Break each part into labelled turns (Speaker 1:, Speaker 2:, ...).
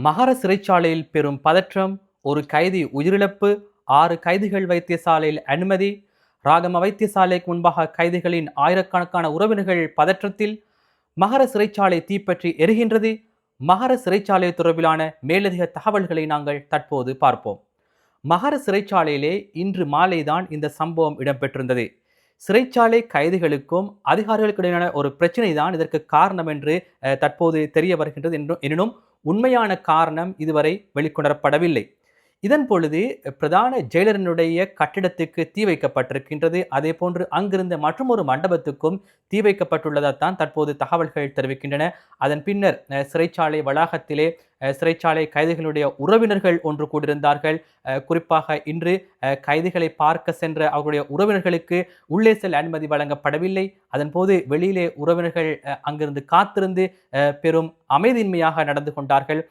Speaker 1: மகர சிறைச்சாலையில் பெரும் பதற்றம், ஒரு கைதி உயிரிழப்பு, 6 கைதிகள் வைத்தியசாலையில் அனுமதி, ராகம வைத்தியசாலைக்கு முன்பாக கைதிகளின் ஆயிரக்கணக்கான உறவினர்கள் பதற்றத்தில், மகர சிறைச்சாலை தீப்பற்றி எரிகின்றது. மகர சிறைச்சாலை தொடர்பிலான மேலதிக தகவல்களை நாங்கள் தற்போது பார்ப்போம். மகர சிறைச்சாலையிலே இன்று மாலைதான் இந்த சம்பவம் இடம்பெற்றிருந்தது. சிறைச்சாலை கைதிகளுக்கும் அதிகாரிகளுக்கு இடையிலான ஒரு பிரச்சனை தான் இதற்கு காரணம் என்று தற்போது தெரிய வருகின்றது. எனினும் உண்மையான காரணம் இதுவரை வெளிக்கொணரப்படவில்லை. இதன் பொழுது பிரதான ஜெயிலரனுடைய கட்டிடத்துக்கு தீ வைக்கப்பட்டிருக்கின்றது. அதே போன்று அங்கிருந்த மற்றொரு மண்டபத்துக்கும் தீ வைக்கப்பட்டுள்ளதான் தற்போது தகவல்கள் தெரிவிக்கின்றன. அதன் பின்னர் சிறைச்சாலை வளாகத்திலே சிறைச்சாலை கைதிகளுடைய உறவினர்கள் ஒன்று கூடியிருந்தார்கள். குறிப்பாக இன்று கைதிகளை பார்க்க சென்ற அவர்களுடைய உறவினர்களுக்கு உள்ளே செல்ல அனுமதி வழங்கப்படவில்லை. அதன் போது வெளியிலே உறவினர்கள் அங்கிருந்து காத்திருந்து பெரும் அமைதியின்மையாக நடந்து கொண்டார்கள்.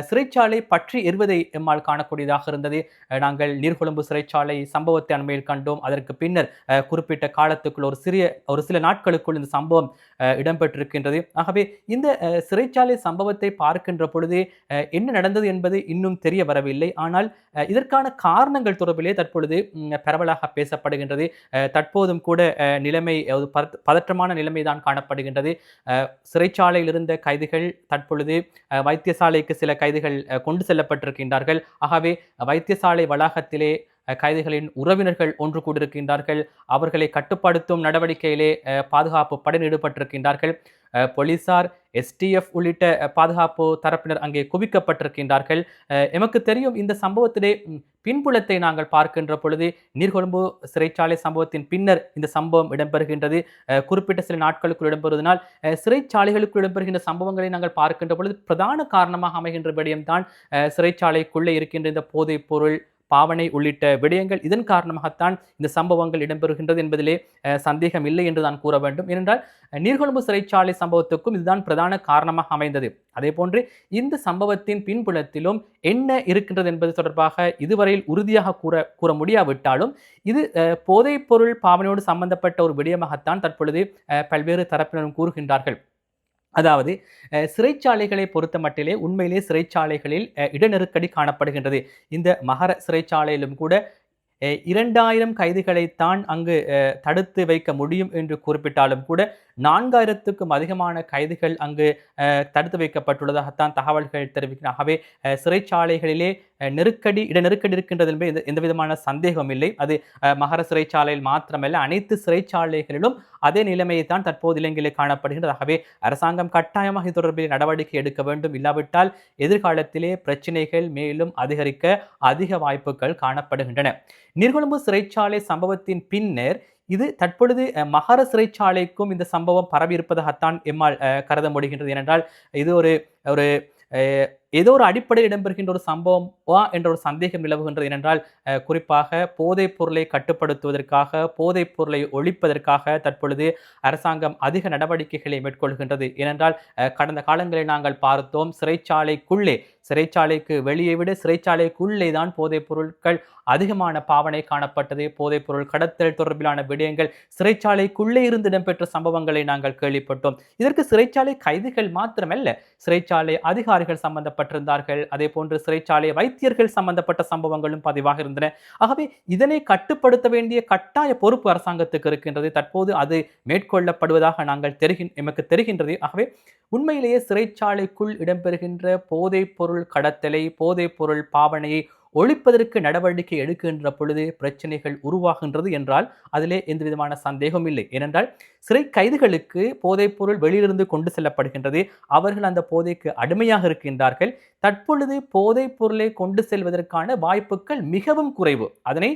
Speaker 1: சிறைச்சாலை பற்றி எரிவதை எம்மால் காணக்கூடியதாக இருந்தது. நாங்கள் நீர்கொழும்பு சிறைச்சாலை சம்பவத்தை அண்மையில் கண்டோம். அதற்கு பின்னர் குறிப்பிட்ட காலத்துக்குள் ஒரு சில நாட்களுக்குள் இந்த சம்பவம் இடம்பெற்றிருக்கின்றது. ஆகவே இந்த சிறைச்சாலை சம்பவத்தை பார்க்கின்ற பொழுது என்ன நடந்தது என்பது இன்னும் தெரிய வரவில்லை. ஆனால் இதற்கான காரணங்கள் தொடர்பிலே தற்பொழுது பரவலாக பேசப்படுகின்றது. தற்போதும் கூட நிலைமை பதற்றமான நிலைமைதான் காணப்படுகின்றது. சிறைச்சாலையில் இருந்த கைதிகள் தற்பொழுது வைத்தியசாலைக்கு சில கைதிகள் கொண்டு செல்லப்பட்டிருக்கின்றார்கள். ஆகவே வைத்தியசாலை வளாகத்திலே கைதிகளின் உறவினர்கள் ஒன்று கூடியிருக்கின்றார்கள். அவர்களை கட்டுப்படுத்தும் நடவடிக்கையிலே பாதுகாப்பு படையினர் ஈடுபட்டிருக்கின்றார்கள். போலீசார், STF உள்ளிட்ட பாதுகாப்பு தரப்பினர் அங்கே குவிக்கப்பட்டிருக்கின்றார்கள். எமக்கு தெரியும், இந்த சம்பவத்திலே பின்புலத்தை நாங்கள் பார்க்கின்ற பொழுது நீர்கொழும்பு சிறைச்சாலை சம்பவத்தின் பின்னர் இந்த சம்பவம் இடம்பெறுகின்றது. குறிப்பிட்ட சில நாட்களுக்குள் இடம்பெறுவதனால் சிறைச்சாலைகளுக்குள் இடம்பெறுகின்ற சம்பவங்களை நாங்கள் பார்க்கின்ற பொழுது பிரதான காரணமாக அமைகின்ற விடயம்தான் சிறைச்சாலைக்குள்ளே இருக்கின்ற இந்த போதைப் பொருள், பாவனை உள்ளிட்ட விடயங்கள். இதன் காரணமாகத்தான் இந்த சம்பவங்கள் இடம்பெறுகின்றது என்பதிலே சந்தேகம் இல்லை என்று தான் கூற வேண்டும். ஏனென்றால் நீர்கொழும்பு சிறைச்சாலை சம்பவத்துக்கும் இதுதான் பிரதான காரணமாக அமைந்தது. அதே போன்று இந்த சம்பவத்தின் பின்புலத்திலும் என்ன இருக்கின்றது என்பது தொடர்பாக இதுவரையில் உறுதியாக கூற முடியாவிட்டாலும் இது போதைப் பொருள் பாவனையோடு சம்பந்தப்பட்ட ஒரு விடயமாகத்தான் தற்பொழுது பல்வேறு தரப்பினரும் கூறுகின்றார்கள். அதாவது சிறைச்சாலைகளை பொறுத்த மட்டிலே உண்மையிலே சிறைச்சாலைகளில் இடநெருக்கடி காணப்படுகின்றது. இந்த மகர சிறைச்சாலையிலும் கூட 2000 கைதிகளைத்தான் அங்கு தடுத்து வைக்க முடியும் என்று குறிப்பிட்டாலும் கூட 4000க்கும் அதிகமான கைதிகள் அங்கு தடுத்து வைக்கப்பட்டுள்ளதாகத்தான் தகவல்கள் தெரிவிக்கின்றன. ஆகவே சிறைச்சாலைகளிலே இட நெருக்கடி இருக்கின்றது என்பது எந்த விதமான சந்தேகம் இல்லை. அது மகர சிறைச்சாலையில் மாத்திரமல்ல, அனைத்து சிறைச்சாலைகளிலும் அதே நிலைமையை தான் தற்போது இலங்கையிலே காணப்படுகின்றது. ஆகவே அரசாங்கம் கட்டாயமாக இது தொடர்பில் நடவடிக்கை எடுக்க வேண்டும். இல்லாவிட்டால் எதிர்காலத்திலே பிரச்சினைகள் மேலும் அதிகரிக்க அதிக வாய்ப்புகள் காணப்படுகின்றன. நீர்கொழும்பு சிறைச்சாலை சம்பவத்தின் பின்னர் இது தற்பொழுது மகர சிறைச்சாலைக்கும் இந்த சம்பவம் பரவி இருப்பதாகத்தான் எம்மால் கருத முடிகின்றது. ஏனென்றால் இது ஒரு ஏதோ ஒரு அடிப்படையில் இடம்பெறுகின்ற ஒரு சம்பவம் என்ற ஒரு சந்தேகம் நிலவுகின்றது. ஏனென்றால் குறிப்பாக போதைப் பொருளை கட்டுப்படுத்துவதற்காக, போதைப் பொருளை ஒழிப்பதற்காக தற்பொழுது அரசாங்கம் அதிக நடவடிக்கைகளை மேற்கொள்கின்றது. ஏனென்றால் கடந்த காலங்களில் நாங்கள் பார்த்தோம், சிறைச்சாலைக்கு வெளியே விட சிறைச்சாலைக்குள்ளே தான் போதைப் பொருட்கள் அதிகமான பாவனை காணப்பட்டது. போதைப் பொருள் கடத்தல் தொடர்பிலான விடயங்கள் சிறைச்சாலைக்குள்ளே இருந்து இடம்பெற்ற சம்பவங்களை நாங்கள் கேள்விப்பட்டோம். இதற்கு சிறைச்சாலை கைதிகள் மாத்திரமல்ல, சிறைச்சாலை அதிகாரிகள் சம்பந்தப்பட்டிருந்தார்கள். அதே போன்று சிறைச்சாலை வைத்தியர்கள் சம்பந்தப்பட்ட சம்பவங்களும் பதிவாக இருந்தன. ஆகவே இதனை கட்டுப்படுத்த வேண்டிய கட்டாய பொறுப்பு அரசாங்கத்துக்கு இருக்கின்றது. தற்போது அது மேற்கொள்ளப்படுவதாக எமக்கு தெரிகின்றது. ஆகவே உண்மையிலேயே சிறைச்சாலைக்குள் இடம்பெறுகின்ற போதைப் பொருள் கடத்தலை, போதைப் பொருள் பாவனையை ஒழிப்பதற்கு நடவடிக்கை எடுக்கின்ற பொழுது பிரச்சனைகள் உருவாகின்றது என்றால் அதிலே எந்த விதமான சந்தேகம் இல்லை. ஏனென்றால் சிறை கைதிகளுக்கு போதைப் பொருள் வெளியிலிருந்து கொண்டு செல்லப்படுகின்றது. அவர்கள் அந்த போதைக்கு அடிமையாக இருக்கின்றார்கள். தற்பொழுது போதைப் பொருளை கொண்டு செல்வதற்கான வாய்ப்புகள் மிகவும் குறைவு. அதனை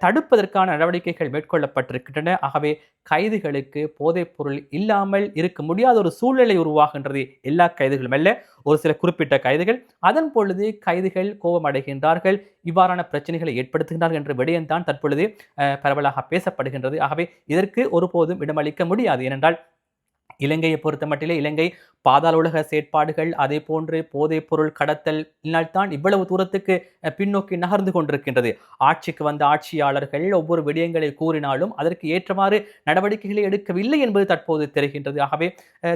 Speaker 1: தடுப்பதற்கான நடவடிக்கைகள் மேற்கொள்ளப்பட்டிருக்கின்றன. ஆகவே கைதிகளுக்கு போதைப் பொருள் இல்லாமல் இருக்க முடியாத ஒரு சூழ்நிலை உருவாகின்றது. எல்லா கைதிகளும் அல்ல, ஒரு சில குறிப்பிட்ட கைதிகள். அதன் பொழுது கைதிகள் கோபமடைகின்றார்கள், இவ்வாறான பிரச்சனைகளை ஏற்படுத்துகின்றார்கள் என்ற விடயம்தான் தற்பொழுது பரவலாக பேசப்படுகின்றது. ஆகவே இதற்கு ஒருபோதும் இடமளிக்க முடியாது. ஏனென்றால் இலங்கையை பொறுத்த மட்டிலே இலங்கை பாதாள உலக செயற்பாடுகள் அதே போன்று போதைப் பொருள் கடத்தலினால் தான் இவ்வளவு தூரத்துக்கு பின்னோக்கி நகர்ந்து கொண்டிருக்கின்றது. ஆட்சிக்கு வந்த ஆட்சியாளர்கள் ஒவ்வொரு விடயங்களை கூறினாலும் அதற்கு ஏற்றவாறு நடவடிக்கைகளை எடுக்கவில்லை என்பது தற்போது தெரிகின்றது. ஆகவே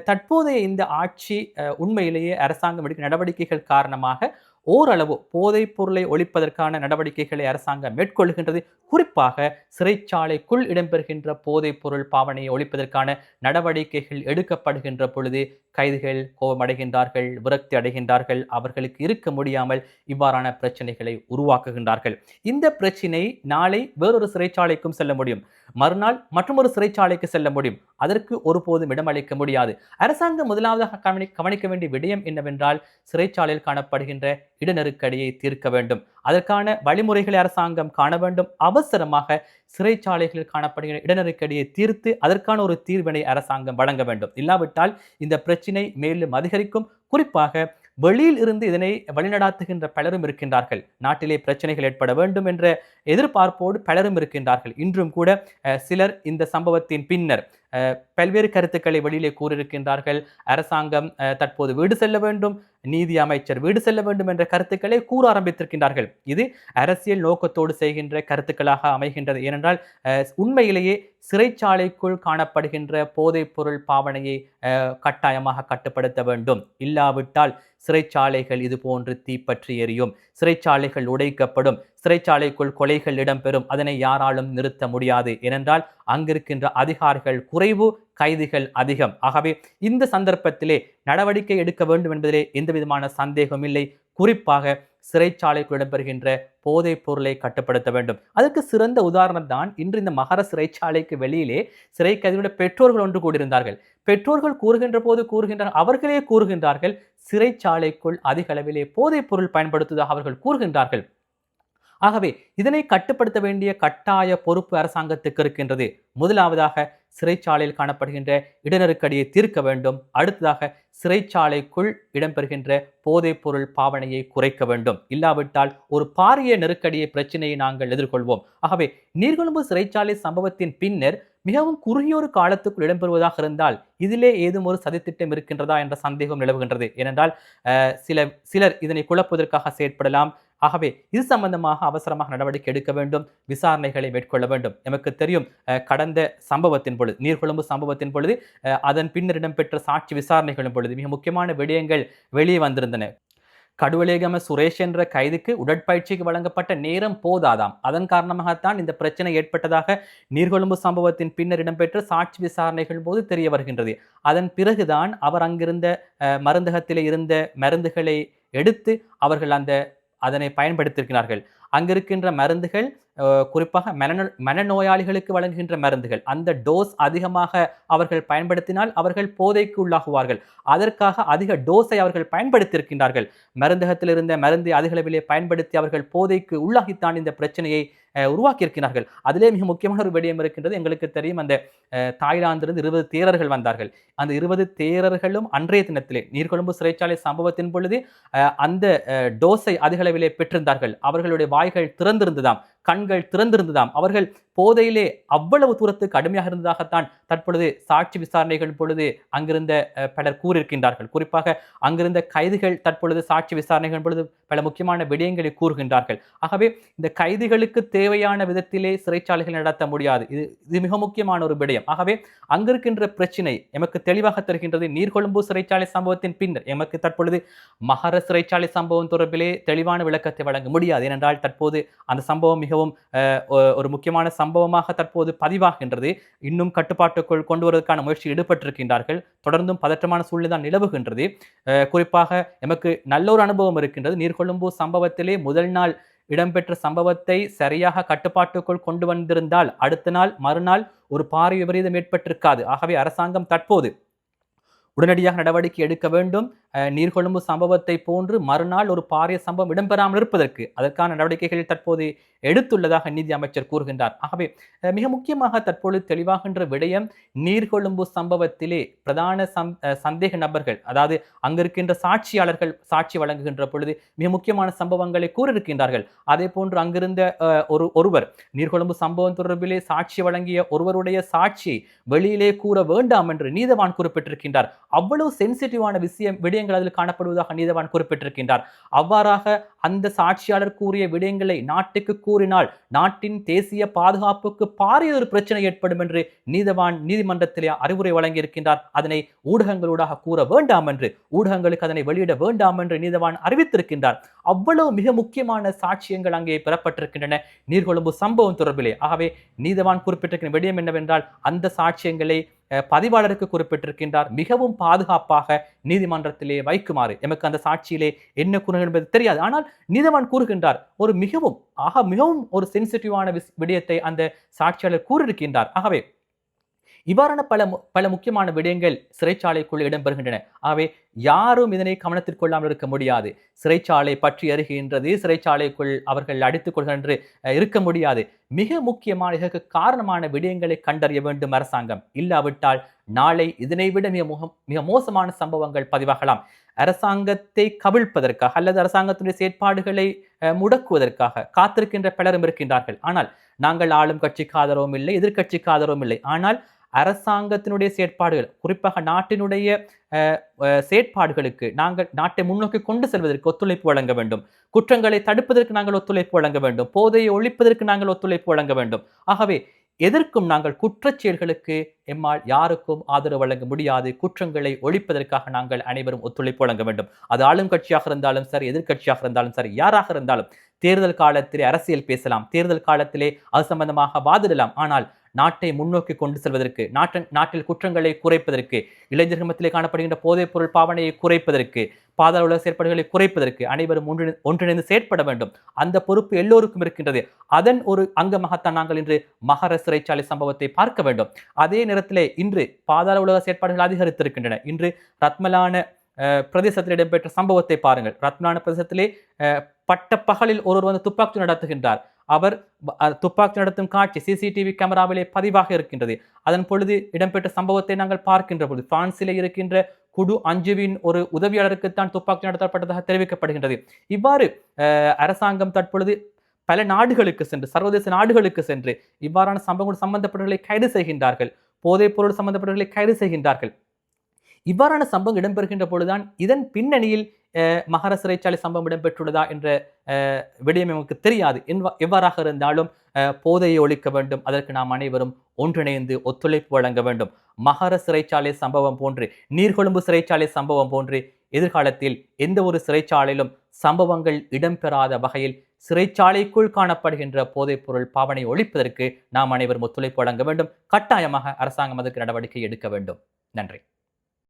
Speaker 1: தற்போதைய இந்த ஆட்சி உண்மையிலேயே அரசாங்கம் எடுக்கும் நடவடிக்கைகள் காரணமாக ஓரளவு போதைப் பொருளை ஒழிப்பதற்கான நடவடிக்கைகளை அரசாங்கம் மேற்கொள்கின்றது. குறிப்பாக சிறைச்சாலைக்குள் இடம்பெறுகின்ற போதைப் பொருள் பாவனையை ஒழிப்பதற்கான நடவடிக்கைகள் எடுக்கப்படுகின்ற பொழுது கைதிகள் கோபமடைகின்றார்கள், விரக்தி அடைகின்றார்கள், அவர்களுக்கு இருக்க முடியாமல் இவ்வாறான பிரச்சனைகளை உருவாக்குகின்றார்கள். இந்த பிரச்சினை நாளை வேறொரு சிறைச்சாலைக்கும் செல்ல முடியும், மறுநாள் மற்றொரு சிறைச்சாலைக்கு செல்ல முடியும். அதற்கு ஒருபோதும் இடமளிக்க முடியாது. அரசாங்கம் முதலாவதாக கவனிக்க வேண்டிய விடயம் என்னவென்றால் சிறைச்சாலையில் காணப்படுகின்ற இடநெருக்கடியை தீர்க்க வேண்டும். அதற்கான வழிமுறைகளை அரசாங்கம் காண வேண்டும். அவசரமாக சிறைச்சாலைகளில் காணப்படுகிற இடநெருக்கடியை தீர்த்து அதற்கான ஒரு தீர்வினை அரசாங்கம் வழங்க வேண்டும். இல்லாவிட்டால் இந்த பிரச்சினை மேலும் அதிகரிக்கும். குறிப்பாக வெளியில் இருந்து இதனை வழிநடாத்துகின்ற பலரும் இருக்கின்றார்கள். நாட்டிலே பிரச்சனைகள் ஏற்பட வேண்டும் என்ற எதிர்பார்ப்போடு பலரும் இருக்கின்றார்கள். இன்றும் கூட சிலர் இந்த சம்பவத்தின் பின்னர் பல்வேறு கருத்துக்களை வெளியிலே கூறியிருக்கின்றார்கள். அரசாங்கம் தற்போது வீடு செல்ல வேண்டும், நீதி அமைச்சர் வீடு செல்ல வேண்டும் என்ற கருத்துக்களை கூற ஆரம்பித்திருக்கின்றார்கள். இது அரசியல் நோக்கத்தோடு செய்கின்ற கருத்துக்களாக அமைகின்றது. ஏனென்றால் உண்மையிலேயே சிறைச்சாலைக்குள் காணப்படுகின்ற போதைப் பொருள் பாவனையை கட்டாயமாக கட்டுப்படுத்த வேண்டும். இல்லாவிட்டால் சிறைச்சாலைகள் இது போன்று தீப்பற்றி எரியும், சிறைச்சாலைகள் உடைக்கப்படும், சிறைச்சாலைக்குள் கொலைகள் இடம்பெறும். அதனை யாராலும் நிறுத்த முடியாது. ஏனென்றால் அங்கிருக்கின்ற அதிகாரிகள் குறைவு, கைதிகள் அதிகம். ஆகவே இந்த சந்தர்ப்பத்திலே நடவடிக்கை எடுக்க வேண்டும் என்பதிலே எந்த விதமான சந்தேகம் இல்லை. குறிப்பாக சிறைச்சாலைக்குள் இடம்பெறுகின்ற போதைப் பொருளை கட்டுப்படுத்த வேண்டும். அதற்கு சிறந்த உதாரணம் தான் இன்று இந்த மகர சிறைச்சாலைக்கு வெளியிலே சிறை கைதிகளுடைய பெற்றோர்கள் ஒன்று கூடியிருந்தார்கள். பெற்றோர்கள் அவர்களே கூறுகின்றார்கள் சிறைச்சாலைக்குள் அதிக அளவிலே போதைப் பொருள் பயன்படுத்துவதாக அவர்கள் கூறுகின்றார்கள். ஆகவே இதனை கட்டுப்படுத்த வேண்டிய கட்டாய பொறுப்பு அரசாங்கத்துக்கு இருக்கின்றது. முதலாவதாக சிறைச்சாலையில் காணப்படுகின்ற இடநெருக்கடியை தீர்க்க வேண்டும். அடுத்ததாக சிறைச்சாலைக்குள் இடம்பெறுகின்ற போதைப் பொருள் பாவனையை குறைக்க வேண்டும். இல்லாவிட்டால் ஒரு பாரிய நெருக்கடியை பிரச்சனையை நாங்கள் எதிர்கொள்வோம். ஆகவே நீர்கொழும்பு சிறைச்சாலை சம்பவத்தின் பின்னர் மிகவும் குறுகிய ஒரு காலத்துக்குள் இடம்பெறுவதாக இருந்தால் இதிலே ஏதும் ஒரு சதித்திட்டம் இருக்கின்றதா என்ற சந்தேகம் நிலவுகின்றது. ஏனென்றால் சிலர் இதனை குழப்புவதற்காக செயற்படலாம். ஆகவே இது சம்பந்தமாக அவசரமாக நடவடிக்கை எடுக்க வேண்டும், விசாரணைகளை மேற்கொள்ள வேண்டும். நமக்கு தெரியும் கடந்த சம்பவத்தின் பொழுது, நீர்கொழும்பு சம்பவத்தின் பொழுது அதன் பின்னர் இடம்பெற்ற சாட்சி விசாரணைகளின் பொழுது மிக முக்கியமான விடயங்கள் வெளியே வந்திருந்தன. கடுவலேகம சுரேஷ் என்ற கைதுக்கு உடற்பயிற்சிக்கு வழங்கப்பட்ட நேரம் போதாதாம். அதன் காரணமாகத்தான் இந்த பிரச்சனை ஏற்பட்டதாக நீர்கொழும்பு சம்பவத்தின் பின்னர் இடம்பெற்ற சாட்சி விசாரணைகள் போது தெரிய வருகின்றது. அதன் பிறகுதான் அவர் அங்கிருந்த மருந்தகத்திலே இருந்த மருந்துகளை எடுத்து அவர்கள் அதனை பயன்படுத்தியிருக்கிறார்கள். அங்கிருக்கின்ற மருந்துகள் குறிப்பாக மனநோயாளிகளுக்கு வழங்குகின்ற மருந்துகள், அந்த டோஸ் அதிகமாக அவர்கள் பயன்படுத்தினால் அவர்கள் போதைக்கு உள்ளாகுவார்கள். அதற்காக அதிக டோஸை அவர்கள் பயன்படுத்தியிருக்கின்றார்கள். மருந்தகத்தில் இருந்த மருந்தை அதிக அளவிலே பயன்படுத்தி அவர்கள் போதைக்கு உள்ளாகித்தான் இந்த பிரச்சனையை உருவாக்கியிருக்கிறார்கள். அதிலே மிக முக்கியமான ஒரு விடயம் இருக்கின்றது. எங்களுக்கு தெரியும், அந்த தாய்லாந்திலிருந்து 20 தேரர்கள் வந்தார்கள். அந்த 20 தேரர்களும் அன்றைய தினத்திலே நீர்கொழும்பு சிறைச்சாலை சம்பவத்தின் பொழுது அந்த டோஸை அதிக அளவிலே பெற்றிருந்தார்கள். அவர்களுடைய வாய்கள் திறந்திருந்ததாம், கண்கள் திறந்திருந்ததாம். அவர்கள் போதையிலே அவ்வளவு தூரத்துக்கு கடுமையாக இருந்ததாகத்தான் தற்பொழுது சாட்சி விசாரணைகள் பொழுது அங்கிருந்த பலர் கூறியிருக்கின்றார்கள். குறிப்பாக அங்கிருந்த கைதிகள் தற்பொழுது சாட்சி விசாரணைகள் பொழுது பல முக்கியமான விடயங்களை கூறுகின்றார்கள். ஆகவே இந்த கைதிகளுக்கு தேவையான விதத்திலே சிறைச்சாலைகள் நடத்த முடியாது. இது மிக முக்கியமான ஒரு விடயம். ஆகவே அங்கிருக்கின்ற பிரச்சினை எமக்கு தெளிவாக தெரிகின்றது. நீர்கொழும்பு சிறைச்சாலை சம்பவத்தின் பின்னர் எமக்கு தற்பொழுது மகர சிறைச்சாலை சம்பவம் தொடர்பிலே தெளிவான விளக்கத்தை வழங்க முடியாது. ஏனென்றால் தற்போது அந்த சம்பவம் மிகவும் ஒரு முக்கியமான சம்பவமாக தற்போது பதிவாகின்றது. இன்னும் கட்டுப்பாட்டுக்குள் கொண்டு வருவதற்கான முயற்சி ஈடுபட்டிருக்கின்றார்கள். தொடர்ந்தும் பதற்றமான சூழ்நிலை தான் நிலவுகின்றது. குறிப்பாக எமக்கு நல்ல ஒரு அனுபவம் இருக்கின்றது. நீர்கொழும்பு சம்பவத்திலே முதல் நாள் இடம்பெற்ற சம்பவத்தை சரியாக கட்டுப்பாட்டுக்குள் கொண்டு வந்திருந்தால் அடுத்த நாள் மறுநாள் ஒரு பாரிய விபரீதம் ஏற்பட்டிருக்காது. ஆகவே அரசாங்கம் தற்போது உடனடியாக நடவடிக்கை எடுக்க வேண்டும். நீர்கொழும்பு சம்பவத்தை போன்று மறுநாள் ஒரு பாரிய சம்பவம் இடம்பெறாமல் இருப்பதற்கு அதற்கான நடவடிக்கைகள் தற்போது எடுத்துள்ளதாக நீதி அமைச்சர் கூறுகின்றார். ஆகவே மிக முக்கியமாக தற்போது தெளிவாகின்ற விடயம், நீர்கொழும்பு சம்பவத்திலே பிரதான சந்தேக நபர்கள், அதாவது அங்கிருக்கின்ற சாட்சியாளர்கள் சாட்சி வழங்குகின்ற பொழுது மிக முக்கியமான சம்பவங்களை கூறியிருக்கின்றார்கள். அதே போன்று அங்கிருந்த ஒருவர் நீர்கொழும்பு சம்பவம் தொடர்பிலே சாட்சி வழங்கிய ஒருவருடைய சாட்சியை வெளியிலே கூற வேண்டாம் என்று நீதவான் குறிப்பிட்டிருக்கின்றார். அவ்வளவு சென்சிட்டிவான விடயங்கள் அதில் காணப்படுவதாக நீதவான் குறிப்பிட்டிருக்கின்றார். அவ்வாறாக அந்த சாட்சியாளர் கூறிய விடயங்களை நாட்டுக்கு கூறினால் நாட்டின் தேசிய பாதுகாப்புக்கு பாரிய ஒரு பிரச்சனை ஏற்படும் என்று நீதிமன்றத்திலே அறிவுரை வழங்கியிருக்கின்றார். அதனை ஊடகங்களூடாக கூற வேண்டாம் என்று, ஊடகங்களுக்கு அதனை வெளியிட வேண்டாம் என்று நீதவான் அறிவித்திருக்கின்றார். அவ்வளவு மிக முக்கியமான சாட்சியங்கள் அங்கே பெறப்பட்டிருக்கின்றன நீர்கொழும்பு சம்பவம் தொடர்பிலே. ஆகவே நீதவான் குறிப்பிட்டிருக்கிற விடயம் என்னவென்றால் அந்த சாட்சியங்களை பதிவாளருக்கு குறிப்பிட்டிருக்கின்றார். மிகவும் பாதுகாப்பாக நீதிமன்றத்திலே வைக்குமாறு. எமக்கு அந்த சாட்சியிலே என்ன கூறுகிறது என்பது தெரியாது. ஆனால் நீதவான் கூறுகின்றார் மிகவும் ஒரு சென்சிட்டிவான விடயத்தை அந்த சாட்சியாளர் கூறியிருக்கின்றார். ஆகவே இவ்வாறான பல முக்கியமான விடயங்கள் சிறைச்சாலைக்குள் இடம்பெறுகின்றன. ஆகவே யாரும் இதனை கவனத்தில் கொள்ளாமல் இருக்க முடியாது. சிறைச்சாலை பற்றி அறிகின்றது, சிறைச்சாலைக்குள் அவர்கள் அடித்துக் கொள்கின்ற இருக்க முடியாது. மிக முக்கியமான இதற்கு காரணமான விடயங்களை கண்டறிய வேண்டும் அரசாங்கம். இல்லாவிட்டால் நாளை இதனை விட மிக மோசமான சம்பவங்கள் பதிவாகலாம். அரசாங்கத்தை கவிழ்ப்பதற்காக அல்லது அரசாங்கத்துடைய செயற்பாடுகளை முடக்குவதற்காக காத்திருக்கின்ற பலரும் இருக்கின்றார்கள். ஆனால் நாங்கள் ஆளும் கட்சிக்கு ஆதரவும் இல்லை, எதிர்கட்சிக்கு ஆதரவும் இல்லை. ஆனால் அரசாங்கத்தினுடைய செயற்பாடுகள், குறிப்பாக நாட்டினுடைய செயற்பாடுகளுக்கு நாங்கள் நாட்டை முன்னோக்கி கொண்டு செல்வதற்கு ஒத்துழைப்பு வழங்க வேண்டும். குற்றங்களை தடுப்பதற்கு நாங்கள் ஒத்துழைப்பு வழங்க வேண்டும். போதையை ஒழிப்பதற்கு நாங்கள் ஒத்துழைப்பு வழங்க வேண்டும். ஆகவே எதற்கும் நாங்கள் குற்றச்செயல்களுக்கு எம்மால் யாருக்கும் ஆதரவு வழங்க முடியாது. குற்றங்களை ஒழிப்பதற்காக நாங்கள் அனைவரும் ஒத்துழைப்பு வழங்க வேண்டும். அது ஆளும் கட்சியாக இருந்தாலும் சரி, எதிர்கட்சியாக இருந்தாலும் சரி, யாராக இருந்தாலும் தேர்தல் காலத்திலே அரசியல் பேசலாம், தேர்தல் காலத்திலே அது சம்பந்தமாக வாதிடலாம். ஆனால் நாட்டை முன்னோக்கி கொண்டு செல்வதற்கு, நாட்டில் குற்றங்களை குறைப்பதற்கு, இளைஞர்கள் மத்தியிலே காணப்படுகின்ற போதைப் பொருள் பாவனையை குறைப்பதற்கு, பாதாள உலக செயற்பாடுகளை குறைப்பதற்கு அனைவரும் ஒன்றிணைந்து செயற்பட வேண்டும். அந்த பொறுப்பு எல்லோருக்கும் இருக்கின்றது. அதன் ஒரு அங்கமாகத்தான் நாங்கள் இன்று மகர சிறைச்சாலை சம்பவத்தை பார்க்க வேண்டும். அதே நேரத்திலே இன்று பாதாள உலக செயற்பாடுகள் அதிகரித்திருக்கின்றன. இன்று ரத்மலான பிரதேசத்தில் இடம்பெற்ற சம்பவத்தை பாருங்கள். ரத்மலான பிரதேசத்திலே பட்ட பகலில் ஒருவர் வந்து துப்பாக்கி நடத்துகின்றார். அவர் துப்பாக்கி நடத்தும் காட்சி சிசிடிவி கேமராவிலே பதிவாக இருக்கின்றது. அதன் பொழுது இடம்பெற்ற சம்பவத்தை நாங்கள் பார்க்கின்ற பொழுது பிரான்சிலே இருக்கின்ற குடு அஞ்சுவின் ஒரு உதவியாளருக்குத்தான் துப்பாக்கி நடத்தப்பட்டதாக தெரிவிக்கப்படுகின்றது. இவ்வாறு அரசாங்கம் தற்பொழுது பல நாடுகளுக்கு சென்று, சர்வதேச நாடுகளுக்கு சென்று இவ்வாறான சம்பவங்கள் சம்பந்தப்பட்டவர்களை கைது செய்கின்றார்கள். போதைப் பொருள் சம்பந்தப்பட்டவர்களை கைது செய்கின்றார்கள். இவ்வாறான சம்பவம் இடம்பெறுகின்ற பொழுதுதான் இதன் பின்னணியில் மகர சிறைச்சாலை சம்பவம் இடம்பெற்றுள்ளதா என்ற விடயம் நமக்கு தெரியாது. எவ்வாறாக இருந்தாலும் போதையை ஒழிக்க வேண்டும். அதற்கு நாம் அனைவரும் ஒன்றிணைந்து ஒத்துழைப்பு வழங்க வேண்டும். மகர சிறைச்சாலை சம்பவம் போன்று, நீர்கொழும்பு சிறைச்சாலை சம்பவம் போன்று எதிர்காலத்தில் எந்த ஒரு சிறைச்சாலையிலும் சம்பவங்கள் இடம்பெறாத வகையில் சிறைச்சாலைக்குள் காணப்படுகின்ற போதைப் பொருள் பாவனை ஒழிப்பதற்கு நாம் அனைவரும் ஒத்துழைப்பு வழங்க வேண்டும். கட்டாயமாக அரசாங்கம் அதற்கு நடவடிக்கை எடுக்க வேண்டும். நன்றி.